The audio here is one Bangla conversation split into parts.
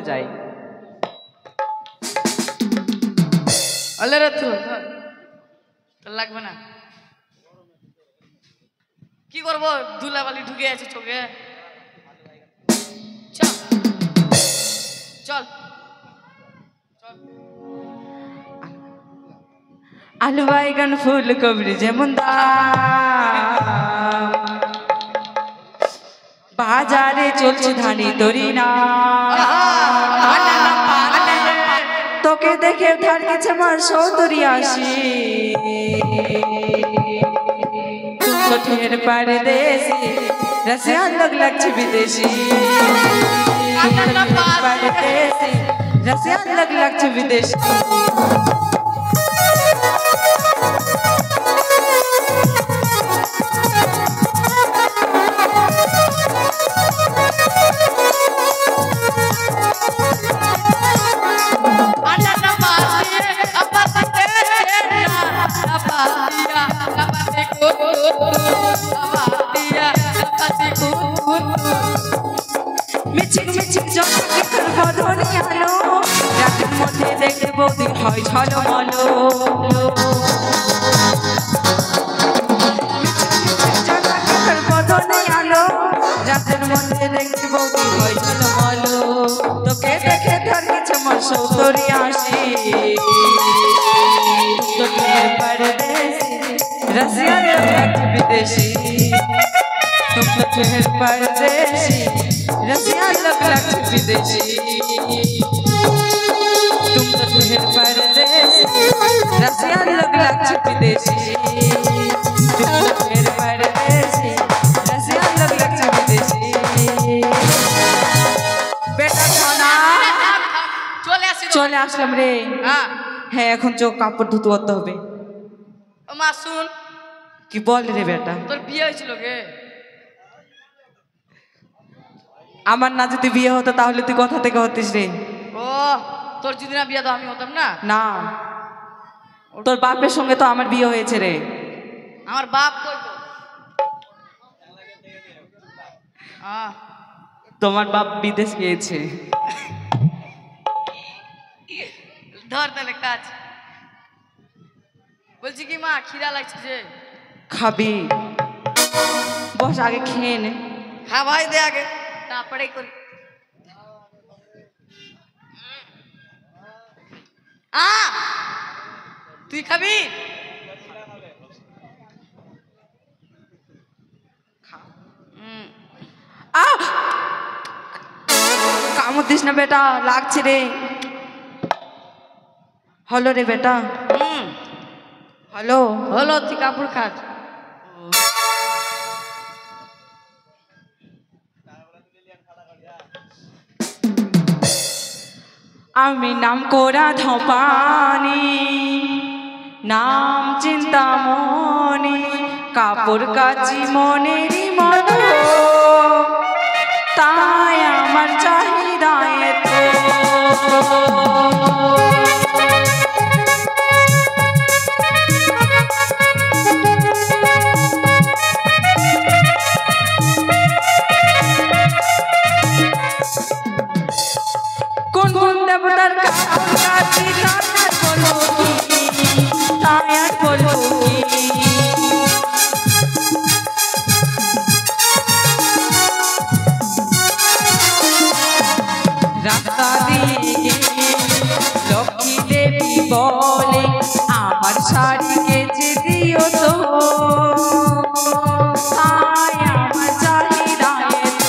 যাই। আলে রে তুই লাগবে না, কি করবো ধুলাবালি ঢুকে আছে চোখে। চল চল চল। আলু বাইগান ফুলকপি যেমন দাম, বাজারে চলছে ধানি তরি না। তোকে দেখে ধার গেছে আমার সৌতরি আসি, তুম তো ঠের পারদেশি, রসিয়ান লোক লাগছে বিদেশি। তুম তো ঠের পারদেশি, রসিয়ান লোক লাগছে বিদেশি। মিছিক মিছিক জগকে বদনে আলো, রাতের মধ্যে দেখতে বৌদি হয় ঝলমলো। বদনে আলো, রাতের মধ্যে দেখতে বৌদি হয় ঝলমলো। তোকে দেখে ধর গেছে আমার সৌতরি আসি, তোকে পরদেশি, রসিয়া লাগছে বিদেশি। तुम तो ठहर परदेसी, रसिया लोग लगते विदेशी। तुम तो ठहर परदेसी, रसिया लोग लगते विदेशी। तुम तो ठहर परदेसी, रसिया लोग लगते विदेशी। बेटा खाना চলে আসলাম রে। হ্যাঁ এখন চোখ কাপড় ধুতে করতে হবে। ও মা শুন, কি বল রে বেটা? তোর বিয়ে হয়েছিল কে? আমার না যদি বিয়ে হতো তাহলে তুই কোথা থেকে হতিস রে? ও তোর যদি না বিয়ে তো আমি হতাম না। না, তোর বাপের সঙ্গে তো আমার বিয়ে হয়েছে রে। আমার বাপ কই তো? তোমার বাপ বিদেশ গিয়েছে। ধর তাহলে কাজ। বলছি কি মা খিদা লাগছে যে। খাবি? বস আগে খেয়ে নে। হ্যাঁ ভাই দে আগে, তারপরে করি। তুই খাবি? কামড় দিস না বেটা, লাগছে রে। হলো রে বেটা, হলো হলো। তুই কাপড় খাস। আমি নাম করা ধপানি, নাম চিন্তামণি, কাপড় কাচি মনেরই মতো, তাই আমার চাহিদা এত। কোন কোন দেবতার কাপড় কাচি তাই বলো কি, তাই আর বলো কি। রাস্তা দিয়ে লক্ষ্মী দেবী বলে আমার শাড়ি কেচে দিও তো, তাই আমার চাহিদা এত।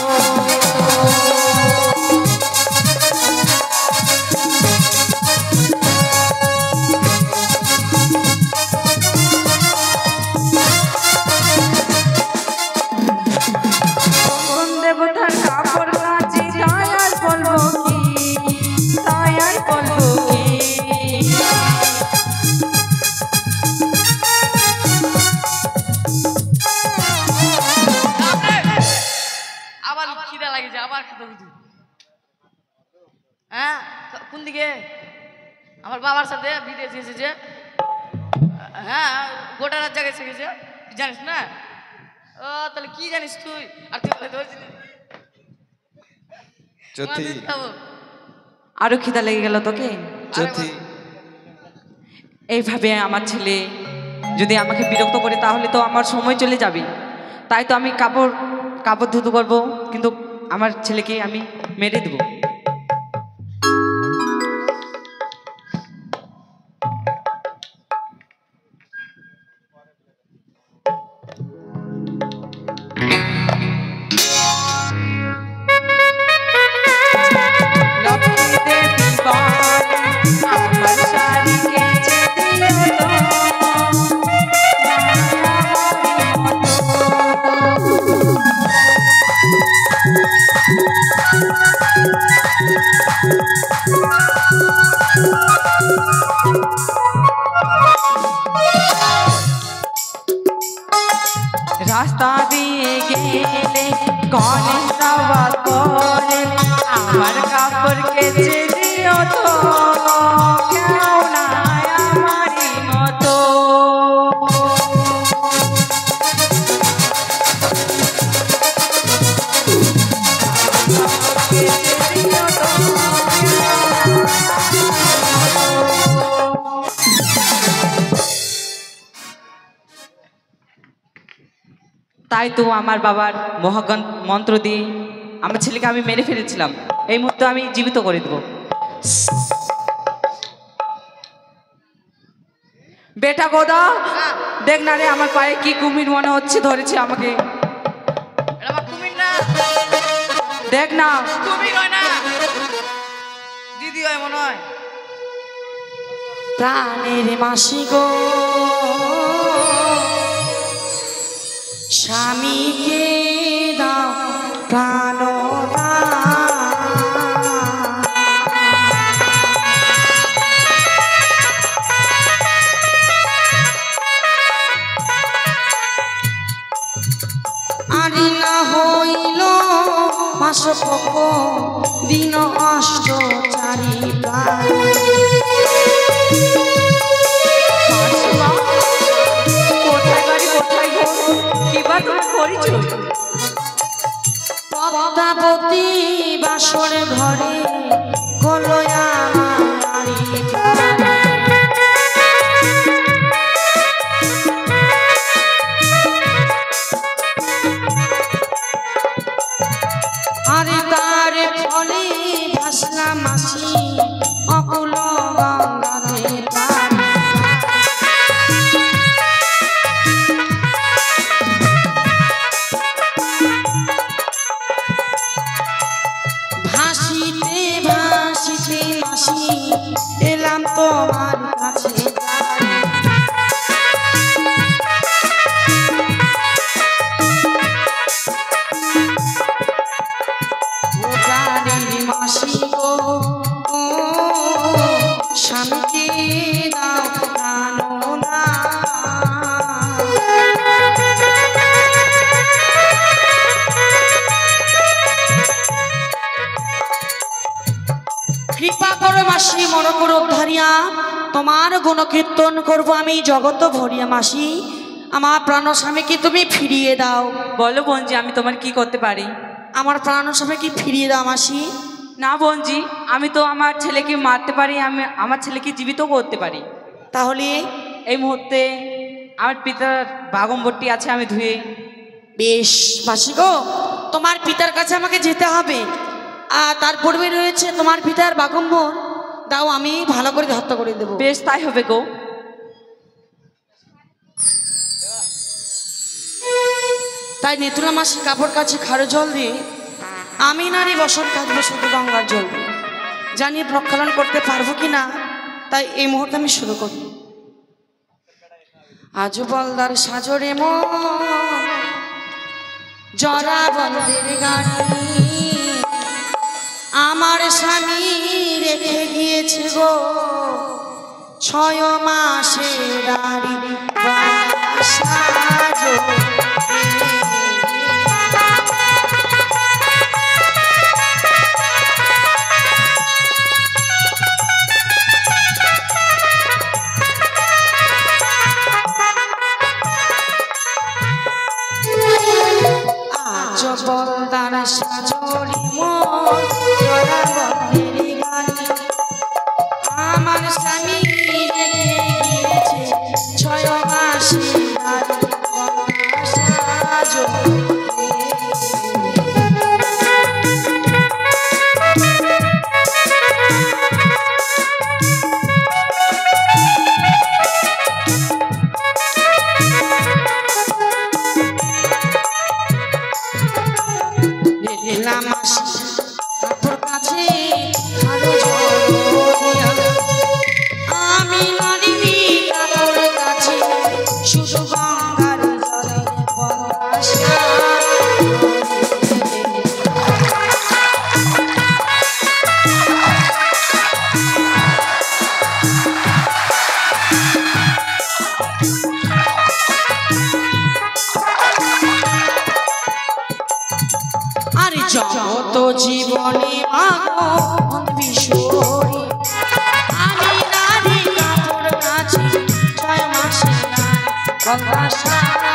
দেবতার কাপড় কাচি তাই আর বলবো কি, তাই আর বলবো কি। আবার খিদা লাগেছে, আবার খেতে বুঝি। হ্যাঁ কোন দিকে? আমার বাবার সাথে বিদেশে এসেছে। হ্যাঁ গোটা রাত জায়গায় শিখেছে, জানিস না? ও তাহলে কি জানিস তুই? আর তুই বলে ধরছিস আরো খিদা লেগে গেল তোকে? যদি এইভাবে আমার ছেলে যদি আমাকে বিরক্ত করে তাহলে তো আমার সময় চলে যাবে। তাই তো আমি কাপড় কাপড় ধুতে করবো, কিন্তু আমার ছেলেকে আমি মেরে দেবো। লক্ষ্মী দেবী বলে, আমার শাড়ি কেচে দিও তো, রাস্তা দিয়ে গেলে গণেশ আওয়াজ করে, আমার কাপড় কেচে দিও তো, কেউ নাই আমারই মতো। কেচে দিও তো, তাই তো আমার বাবার মহাগণ মন্ত্র দিয়ে আমার ছেলেকে আমি মেরে ফেলেছিলাম। এই মুহূর্তে আমি জীবিত করে দেব। বেটা গোদা, দেখ না রে আমার পায়ে কি কুমির মনে হচ্ছে ধরেছে আমাকে। এটা আমার কুমির না, দেখ না। কুমির হয় না, দিদি হয় মনে হয়। প্রাণের মাসি গো, স্বামীকে দাও প্রাণদান। আরি না হইল মাস পক্ষ দিন অষ্ট চারি প্রাণ। মাসিমা, কোথায় বাড়ি কোথায় ঘর, কিবা তোমার পরিচয়? পদ্মাবতী বাসর ঘরে কলয়া মারি প্রাণ। আরে তার ফলে ভাসলা মাসি অকুল গঙ্গাতে প্রাণ। ভাসিতে ভাসিতে মাসি এলাম তোমার কাছে। ও প্রাণের মাসি গো, ও স্বামীকে দাও প্রাণদান। কৃপা করো মাসি, মন করো উদ্ধারিয়া, তোমার গুণকীর্তন করবো আমি জগত ভরিয়া। মাসি, আমার প্রাণ স্বামীকে তুমি ফিরিয়ে দাও। বলো বোনজি, আমি তোমার কি করতে পারি? আমার প্রাণ স্বামীকে ফিরিয়ে দাও মাসি। না বোনজি, আমি তো আমার ছেলেকে মারতে পারি, আমি আমার ছেলেকে জীবিত করতে পারি। তাহলে এই মুহূর্তে আমার পিতার বাগম্বরটি আছে, আমি ধুয়ে। বেশ মাসি গো, তোমার পিতার কাছে আমাকে যেতে হবে। আর তার পূর্বে রয়েছে তোমার পিতার বাগম্বর, দাও আমি ভালো করে হত্যা করে দেবো। বেশ তাই হবে গো। তাই নেতুলা মাসি কাপড় কাছে খারো জল দিয়ে আমি নারী বসত কাঁদবো শুধু গঙ্গার জল দিয়ে। জানি প্রক্ষালন করতে পারবো কি না, তাই এই মুহূর্তে আমি শুরু করি। আজ বলদার সাজরে মন জরা বন্দের গাড়ি, আমার স্বামী রেখে গিয়েছে গো 6 মাসের দাড়ি সাজো। আজ বলদার সাজরি মন জরা বন্দের গাড়ি, জগত জীবনে মাগো বিশ্বরী আমি নারী কাপড় কাছি 6 মাসে গঙ্গা সাজে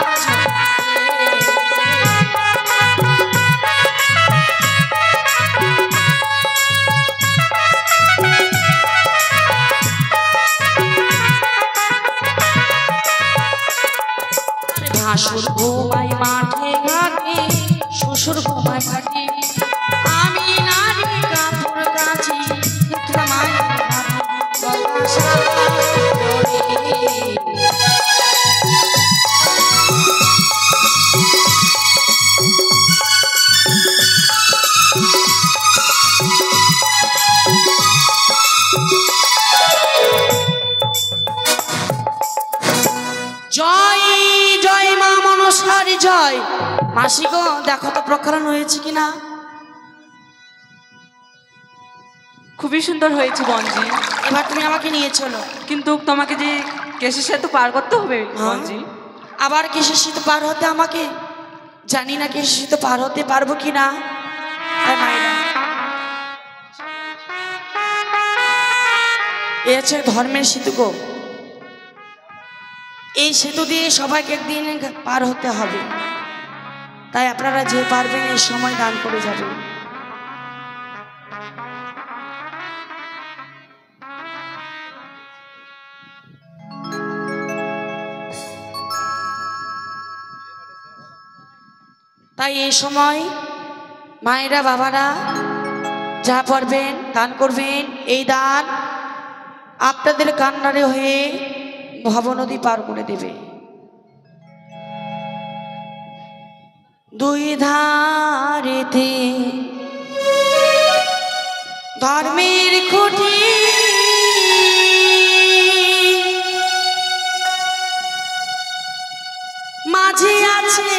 ভাসুর ঘুমায় মাঠে ঘাটে শ্বশুর ঘুমায় ঘাটে আমি নারী কাপড় কাছি জয় জয় মা মনসারী জয়। মাসি গো দেখো তো প্রক্ষালন হয়েছে কিনা? খুবই সুন্দর হয়েছে বঞ্জি। এবার তুমি আমাকে নিয়ে চলো। কিন্তু তোমাকে যে কেশের সেতু পার করতে হবে বঞ্জি। আবার কেশের সেতু পার হতে আমাকে জানি না কেশের সেতু পার হতে পারবো কিনা। মায়েরা এ আছে ধর্মের সেতু গো। এই সেতু দিয়ে সবাইকে একদিন পার হতে হবে, তাই আপনারা যে পারবেন এই সময় দান করে যাবেন। তাই এই সময় মায়েরা বাবারা যা পারবেন দান করবেন। এই দান আপনাদের কান্নারে হয়ে ভবনদী পার করে দেবে। দুই ধারেতে ধর্মের খুঁটি মাঝে আছে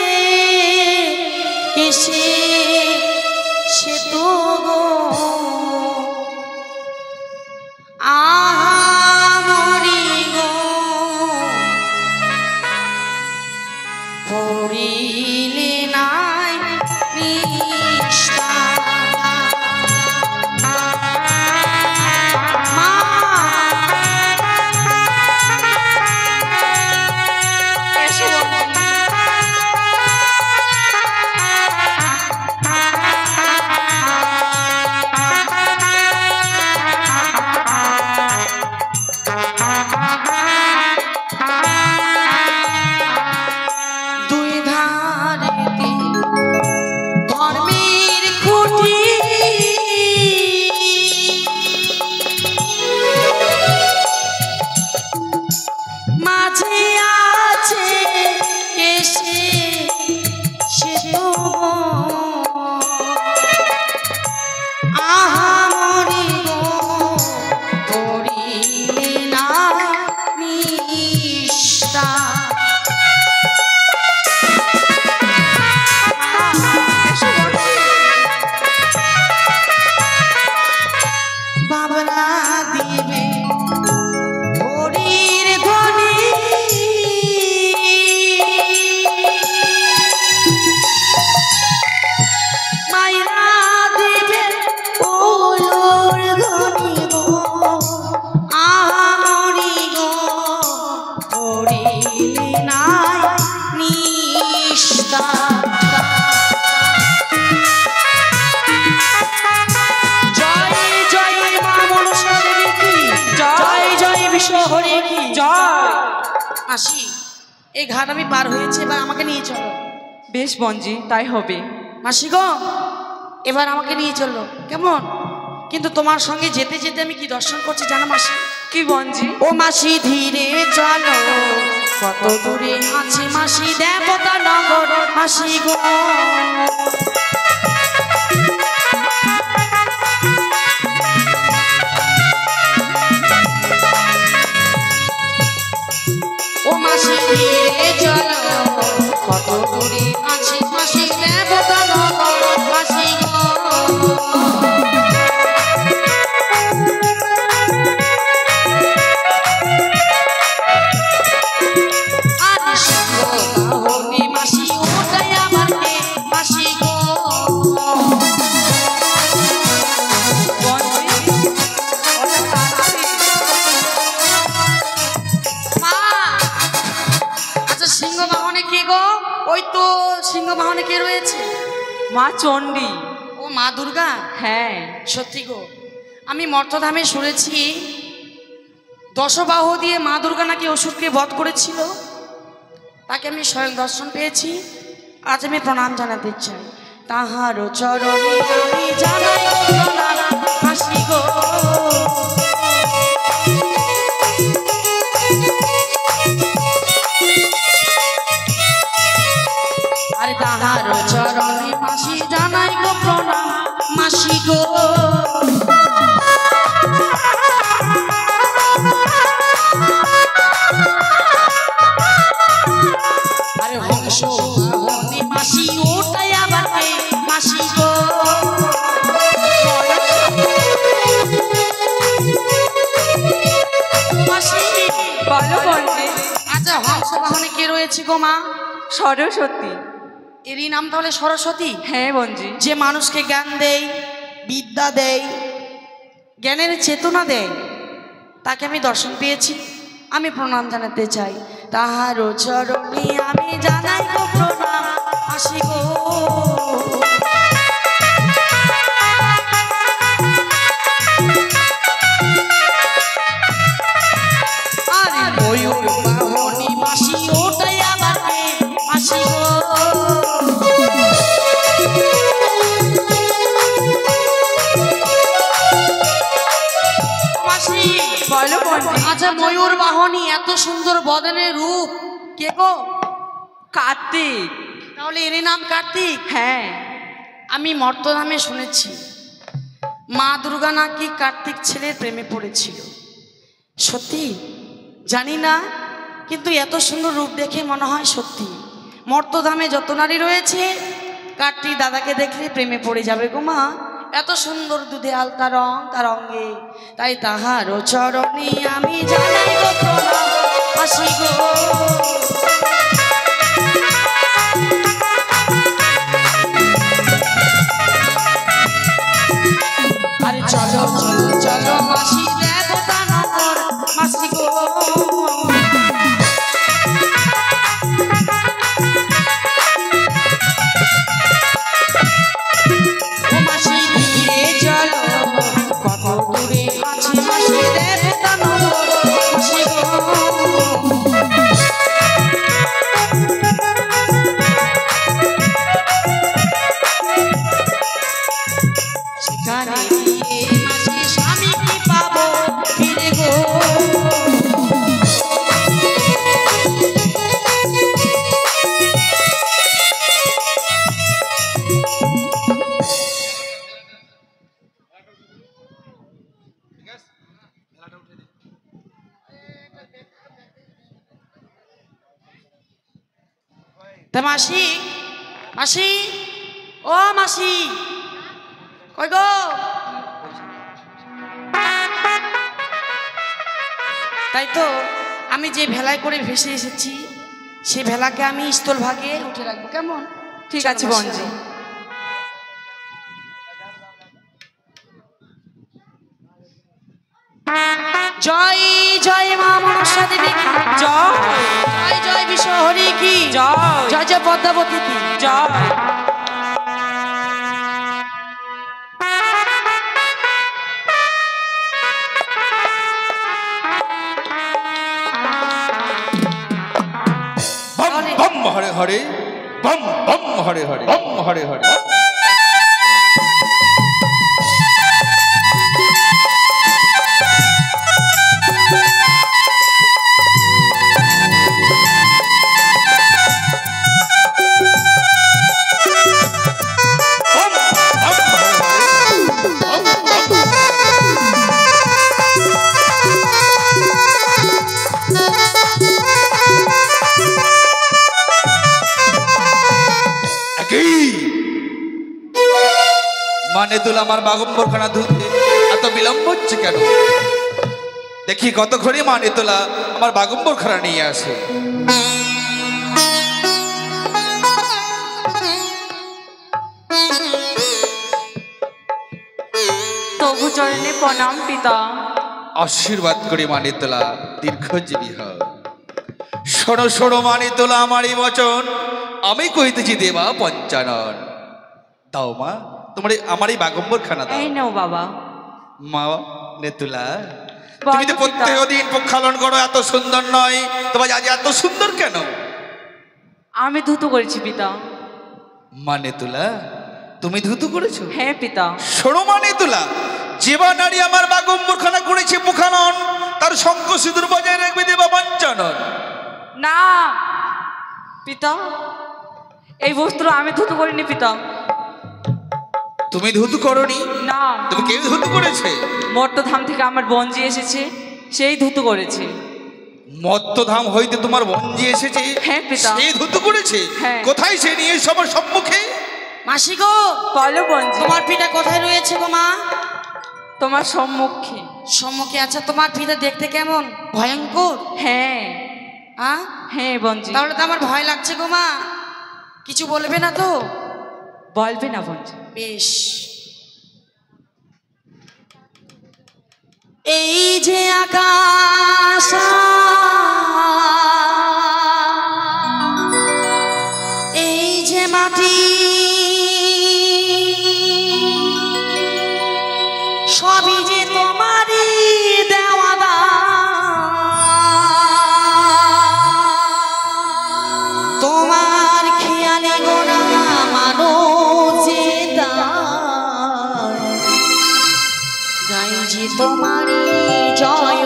এসে সেতু গো। আহামরি গো পড়িলে নাই নিষ্ঠা মা এসো মাসি এই ঘাট আমি পার হয়েছে, এবার আমাকে নিয়ে চলো। বেশ বঞ্জি, তাই হবে। মাসি গো, এবার আমাকে নিয়ে চললো কেমন? কিন্তু তোমার সঙ্গে যেতে যেতে আমি কি দর্শন করছি জানো মাসি? কি বঞ্জি? ও মাসি ধীরে চলো, কত দূরে আছে মাসি দেবতা নগর মাসি গো। ও মাসি ধীরে চলো, কত দূরে আছে মাসি দেবতা নগর মাসি গো। ওই তো সিংহবাহনে কে রয়েছে? মা চণ্ডী। ও মা দুর্গা? হ্যাঁ সত্যি গো, আমি মর্তধামে শুনেছি দশবাহু দিয়ে মা দুর্গা নাকি অসুরকে বধ করেছিল। তাকে আমি স্বয়ং দর্শন পেয়েছি। আজ আমি প্রণাম জানাতে চাই। তাহার চরণে আমি জানাই প্রণাম হাসি গো। আরে তাহার চরণে মাসি জানাই গো প্রণাম মাসি গো। আরে হংস বাহনে মাসি ওটাই আবার কে মাসি গো। মাসি বলো বঞ্জি। আচ্ছা হংস বাহনে কে রয়েছে গো মা? সরস্বতী। এরই নাম তাহলে সরস্বতী? হ্যাঁ বঞ্জি। যে মানুষকে জ্ঞান দেয়, বিদ্যা দেয়, জ্ঞানের চেতনা দেয়, তাকে আমি দর্শন পেয়েছি। আমি প্রণাম জানাতে চাই। তাহার চরণে আমি জানাই গো প্রণাম হাসি গো। আরে ময়ূর বাহনী মাসি ওটাই আবার কে মাসি গো। বলো বঞ্জি। আচ্ছা ময়ূর বাহনী এত সুন্দর বদনের রূপ কে গো? কার্তিক। তাহলে এর নাম কার্তিক? হ্যাঁ আমি মর্তধামে শুনেছি মা দুর্গা নাকি কার্তিক ছেলের প্রেমে পড়েছিল। সত্যি জানি না, কিন্তু এত সুন্দর রূপ দেখে মনে হয় সত্যি মর্তধামে যত নারী রয়েছে কার্তিক দাদাকে দেখলে প্রেমে পড়ে যাবে গো মা। এত সুন্দর দুধে আলতা রং তার অঙ্গে, তাই তাহার চরণে আমি জানাই গো প্রণাম হাসি গো। আরে চলো চলো চলো মাসি দেবতা নগর মাসি গো। ও মাসি ধীরে চলো, কত দূরে আছে মাসি দেবতা নগর মাসি গো। সেখানে গিয়ে মাসি স্বামী কি পাবো ফিরে গো। তা মাসি, মাসি ও মাসি কই গো? তাই তো আমি যে ভেলায় করে ভেসে এসেছি সে ভেলাকে আমি স্থল ভাগে উঠে রাখবো কেমন? ঠিক আছে চলো বঞ্জি। জয় জয় মা মনসা দেবী কি জয়। জয় জয় বিশ্বহরি কি জয়। জয় জয় পদ্মাবতী কি জয়। Bomb bomb Hare Hare bomb bomb Hare Hare bomb Hare Hare. মানে তুল আমার বাগম্বরখানা ধুতে এত বিলম্ব হচ্ছে কেন? দেখি কতক্ষণে মানে তোলা আমার বাগম্বরখানা নিয়ে আসে। তবু চরণে প্রণাম পিতা। আশীর্বাদ করি মানে তোলা দীর্ঘজীবী হও। শোনো শোনো মানে তোলা আমার এই বচন, আমি কইতেছি দেবা পঞ্চানন। দাও মা তোমার আমার এই বাগম্বরখানা দাও। এই নাও বাবা। মা নেতুলা তুমি তো প্রত্যেক দিন প্রক্ষালন করো, এত সুন্দর নয়, তোমার আজ এত সুন্দর কেন? আমি ধুতু করেছি পিতা। মা নেতুলা তুমি ধুতু করেছো? হ্যাঁ পিতা। শোনো মা নেতুলা, যেবা নারী আমার বাগম্বরখানা করেছে প্রক্ষালন, তার শঙ্খ সিঁদুর বজায় রাখবে দেবা পঞ্চানন। না পিতা, এই বস্ত্র আমি ধুতু করিনি পিতা। তুমি ধুতু করনি? না। তুমি কে ধুতু করেছে? মর্তধাম থেকে আমার বঞ্জি এসেছে, সেই ধুতু করেছে। মত্তধাম হইতে তোমার বঞ্জি এসেছে? হ্যাঁ পিতা। সে ধুতু করেছে? হ্যাঁ। কোথায় সে নিয়ে সবার সম্মুখে? মাসি গো, বলো বঞ্জি। তোমার পিতা কোথায় রয়েছে গো মা? তোমার সম্মুখে। সম্মুখে? আচ্ছা, তোমার পিতা দেখতে কেমন? ভয়ঙ্কর? হ্যাঁ হ্যাঁ বঞ্জি। তাহলে তো আমার ভয় লাগছে গো মা, কিছু বলবে না তো? বলবে না বঞ্জি। বেশ। এই যে আকাশ, এই যে মাটি, সবই যে তোমারই দেওয়া দান। তোমার খেয়ালে গোনা মানুষ গাই যে তোমারই জয়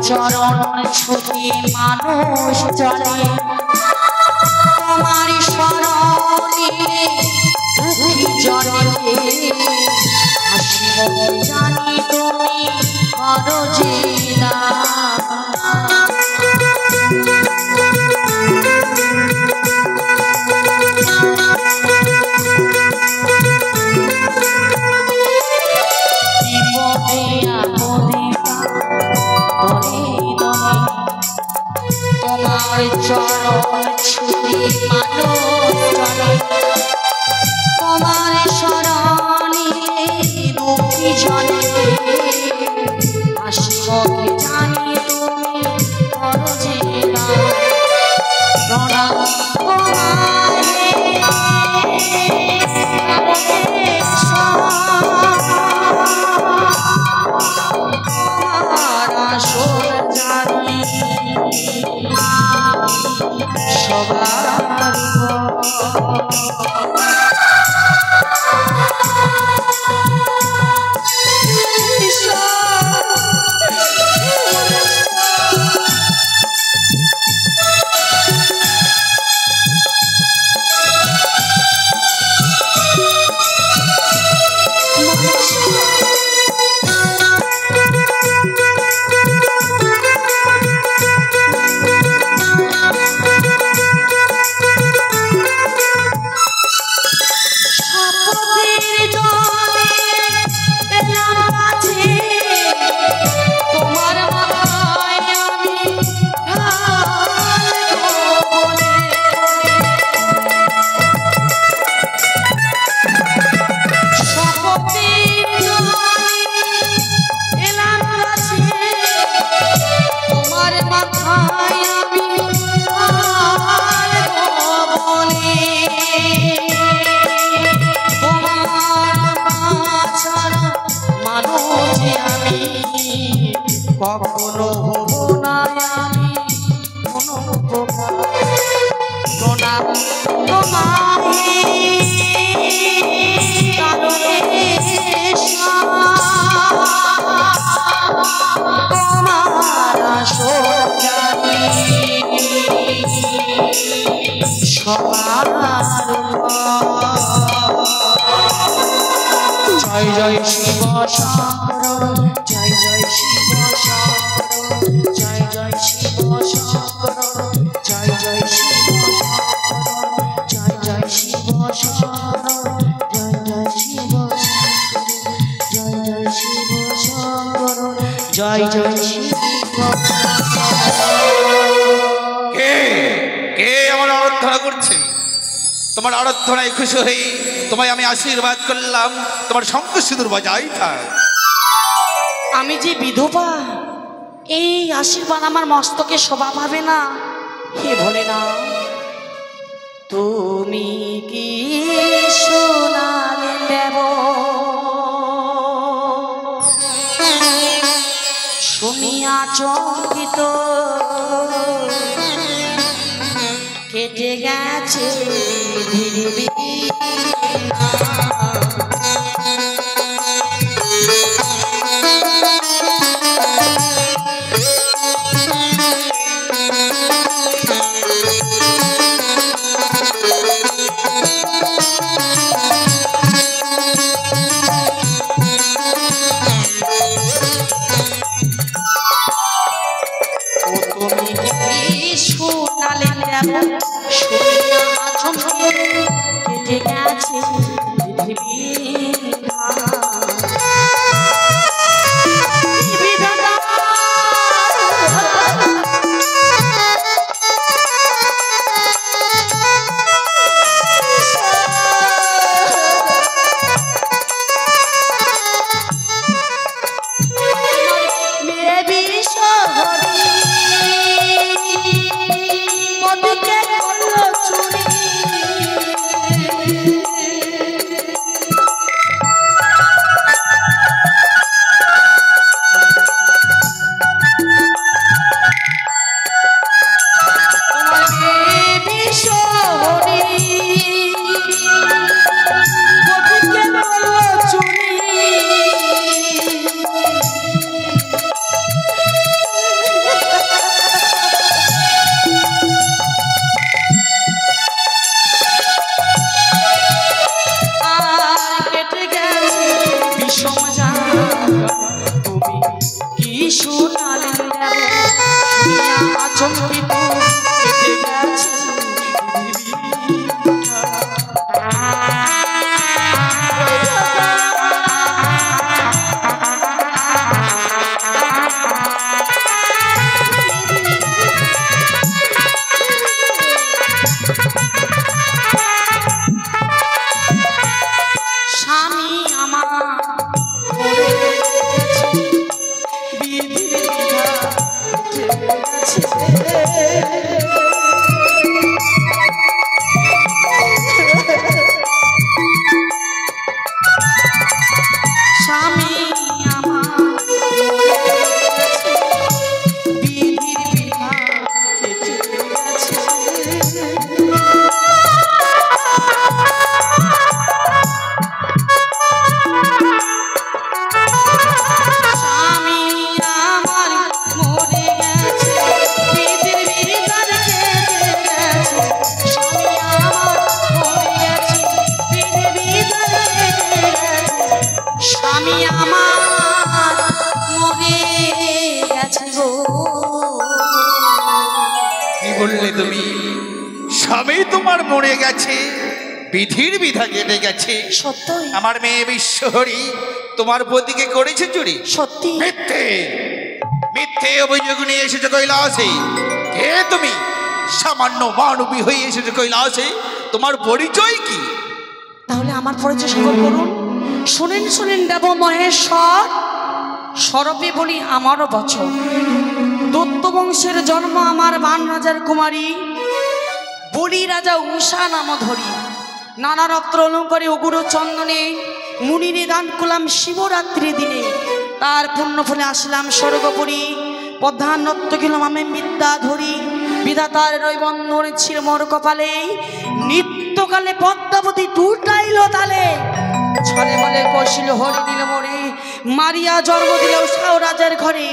চরণ ছুটি মানুষ চলে তোমার শরণে দুঃখী জনকে হাসি জানি তুমি করো যে না তোমার চরণ ছুটি মানুষ চলে তোমার শরণে দুঃখী জনে আশিবকে জানি তুমি করো যে না প্রণাম তোমারে তোমার আসর জানি সবার কখনো হব না আমি কোনো প্রণাম তোমায় কারণে তোমার আসর জানি সবার জয় জয় শিব শঙ্কর জয় জয় শিব শঙ্কর জয় জয় শিব শঙ্কর জয় জয় শিব শঙ্কর জয় জয় শিব শঙ্কর জয় জয় শিব শঙ্কর জয় জয় শিব শঙ্কর জয় জয় শিব কে কে আমার আরাধনা করছে? তোমার আরাধনায় খুশি হই তোমায় আমি আশীর্বাদ করলাম, তোমার শঙ্খ সিঁদুর বাজাই থাক। আমি যে বিধবা, এই আশীর্বাদ আমার মস্তকে শোভা পাবে না। হে বলে না তুমি কি শোনালে দেব শুনিয়া চকিত কেটে গেছে ধীরে ধীরে কেটে গেছে স্বামী আমার বিধির বিধানে চলে গেছে। স্বামী আমার মরে গেছে, বিধির বিধানে চলে গেছে। স্বামী আমার মরে গেছে, বিধির বিধানে চলে গেছে। স্বামী আমার মরে গেছে গো। কি বললে তুমি? স্বামী তোমার মরে গেছে, বিধির বিধা কেটে গেছে। সত্যই আমার মেয়ে বিশ্বহরি তোমার পতিকে করেছে চুরি। সত্যি মিথ্যে মিথ্যে অভিযোগ নিয়ে এসেছো কৈলাসে। কে তুমি? সামান্য মানবী হয়ে এসেছো কৈলাসে। তোমার পরিচয় কি? তাহলে আমার পরিচয় শ্রবণ করুন। শুনেন শুনেন দেব মহেশ্বর, সরপে বলি আমারও বছর। দত্ত বংশের জন্ম আমার বান রাজার কুমারী, বলি রাজা উষা নাম ধরি। নানা রত্ন অলঙ্কারে অগুর চন্দনে মুনিরে দান করলাম শিবরাত্রি দিনে। তার পুণ্য ফলে আসলাম স্বর্গপুরী, প্রধান নত্য গেলাম আমি বিদ্যা ধরি। বিধাতার রৈবন্ধন ছিল মোর কপালে, নিত্যকালে পদ্মাবতী টুটাইল তালে। ছলে বলে কৌশল হরি দিল মোরে, মারিয়া জন্ম দিল সাও রাজার ঘরে।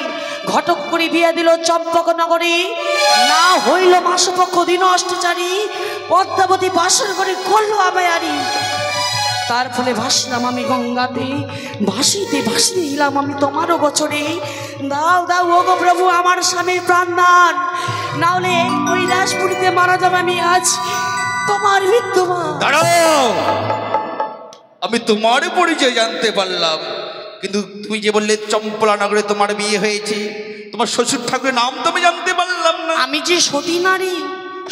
ঘটক করে বিয়ে দিল চম্পক নগরে, না হইল মাসপক্ষ দিন অষ্টচারী। পদ্মাবতী বাসর করে করলো আবায়ারি। তার ফলে ভাসলাম আমি গঙ্গাতে, ভাসিতে ভাসিতে এলাম আমি তোমারও বছরে। দাও দাও ওগো প্রভু আমার স্বামীর প্রাণ দান, না হলে এই কৈলাসপুরীতে মারা যাবে আমি আজ তোমার বিদ্যমান। দাঁড়াও, আমি তোমার পরিচয় জানতে পারলাম, কিন্তু তুমি যে বললে চম্পলা নগরে তোমার বিয়ে হয়েছে, তোমার শ্বশুর ঠাকুরের নাম তো আমি জানতে পারলাম না। আমি যে সতী নারী,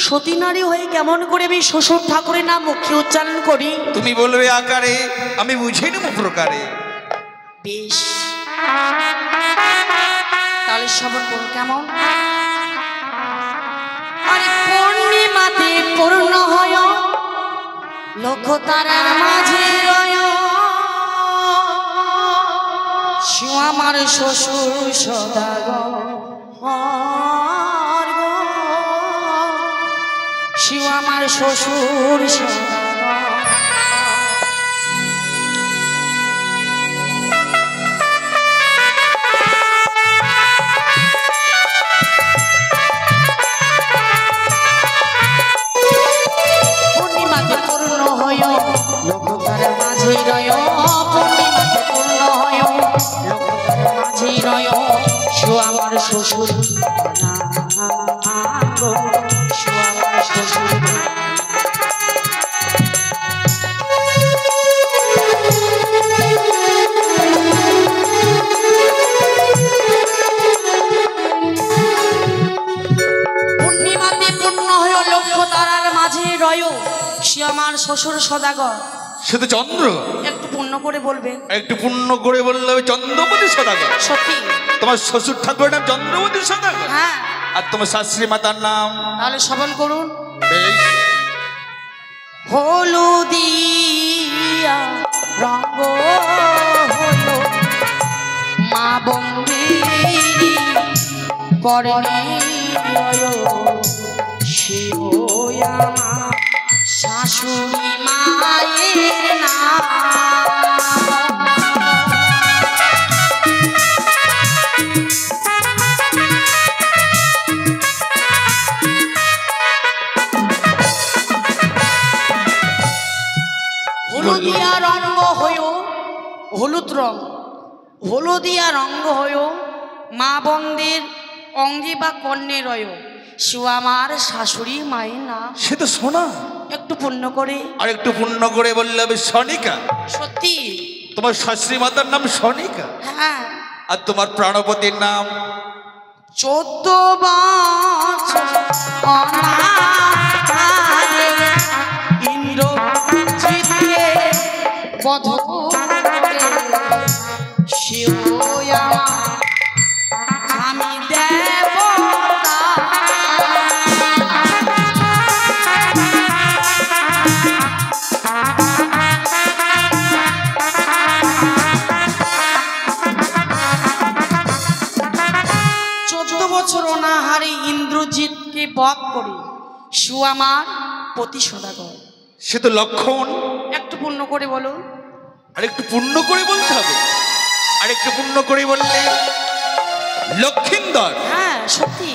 সতী নারী হয়ে কেমন করে আমি শ্বশুর ঠাকুরের নাম মুখে উচ্চারণ করি? তুমি বলবে আকারে, আমি বুঝে নেব প্রকারে। বেশ, তাহলে শ্রবণ করুন কেমন। আরে পূর্ণিমাতে পূর্ণ হয়, লক্ষ তারার মাঝে রয়। শিব আমার শ্বশুর সদাগর, শিব আমার শ্বশুর সদাগর। পূর্ণিমাতে পূর্ণ হয়, লক্ষ তারার মাঝে রয়। পূর্ণিমাতে পূর্ণ হয়, লক্ষ তারার মাঝে রয়। শিব আমার শ্বশুর গো, শিব আমার শ্বশুর। পূর্ণিমাতে পূর্ণ হয়, লক্ষ তারার মাঝে রয়। সে আমার শ্বশুর সদাগর। সে তো চন্দ্র। একটু পূর্ণ করে বলবেন। একটু পূর্ণ করে বললে আমি চন্দ্রমতি সদাগর। সত্যি? তোমার শ্বশুর ঠাকুরের নাম চন্দ্রমতি সদাগর, হ্যাঁ। আর তোমার শাশুড়ি মাতার নাম? তাহলে শ্রবণ করুন। বেশ। হলুদিয়া রঙ্গ হল মা বন্দেরি করণে সে আমার শাশুড়ি মায়ের নাম। হলুদিয়া রঙ্গ হইও, হলুদ রং, হলুদিয়া রঙ্গ হইও মা বন্দের অঙ্গে বা কর্ণে রয়। সে আমার শাশুড়ি মায়ের নাম। সে তো সোনা। একটু পূর্ণ করে। আর একটু পূর্ণ করে বললে আমি সনিকা। সত্যি? তোমার শাশুড়ি মাতার নাম সনিকা, হ্যাঁ। আর তোমার প্রাণপতির নাম? 14 বছর অনাহারে ইন্দ্র জিতে বধ করে সে আমার আমি দেবতা জিতকে বধ করে সু আমার পতি সদাগর। সে তো লক্ষণ। একটু পূর্ণ করে বলুন। আর একটু পূর্ণ করে বলতে হবে। আর একটু পূর্ণ করে বললে লক্ষিন্দর। হ্যাঁ সত্যি।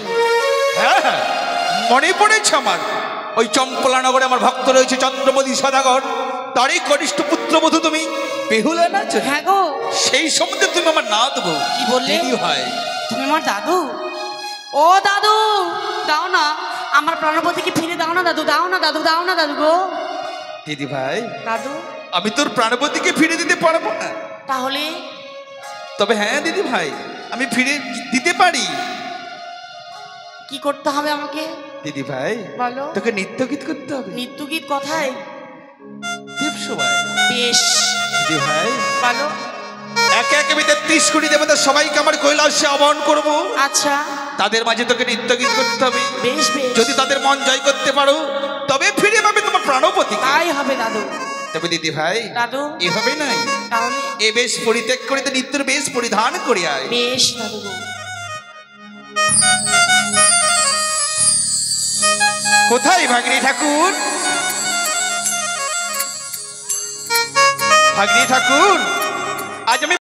হ্যাঁ হ্যাঁ, মনে পড়েছে আমার। ওই চম্পলানগরে আমার ভক্ত রয়েছে চন্দ্রপতি সদাগর, তারই কনিষ্ঠ পুত্রবধূ তুমি বেহুলা নাচ। হ্যাঁ গো। সেই সম্বন্ধে তুমি আমার না দেবো। কি বললে? দিদি ভাই, তুমি আমার দাদু? ও দাদু, দাও না আমার প্রাণপতিকে ফিরে দাও না দাদু, দাও না দাদু, দাও না দাদু গো। দিদি ভাই, দাদু আমি তোর প্রাণপতিকে ফিরে দিতে পারবো না। তাহলে? তবে হ্যাঁ দিদি ভাই, আমি ফিরে দিতে পারি। কি করতে হবে আমাকে? দিদি ভাই বলো। তোকে নৃত্য গীত করতে হবে। নৃত্য গীত কথায়? দেবসভায়। বেশ। দিদি ভাই বলো। একে একে আমি ৩৩ কোটি দেবতা সবাইকে আমার কৈলাসে আহ্বান করব। আচ্ছা। তাদের মাঝে তোকে নৃত্য গীত করতে হবে। বেশ বেশ। যদি তাদের মন জয় করতে পারো তবে ফিরে পাবে তোমার প্রাণপতি। তাই হবে দাদু। তবে দিদি ভাই দাদু এভাবে নাই, তাহলে? এ বেশ পরিত্যাগ করিতে নিত্যের বেশ পরিধান করি আয়। বেশ দাদু গো। কোথায় ভাগ্নি ঠাকুর? ভাগ্নি ঠাকুর, আজ আমি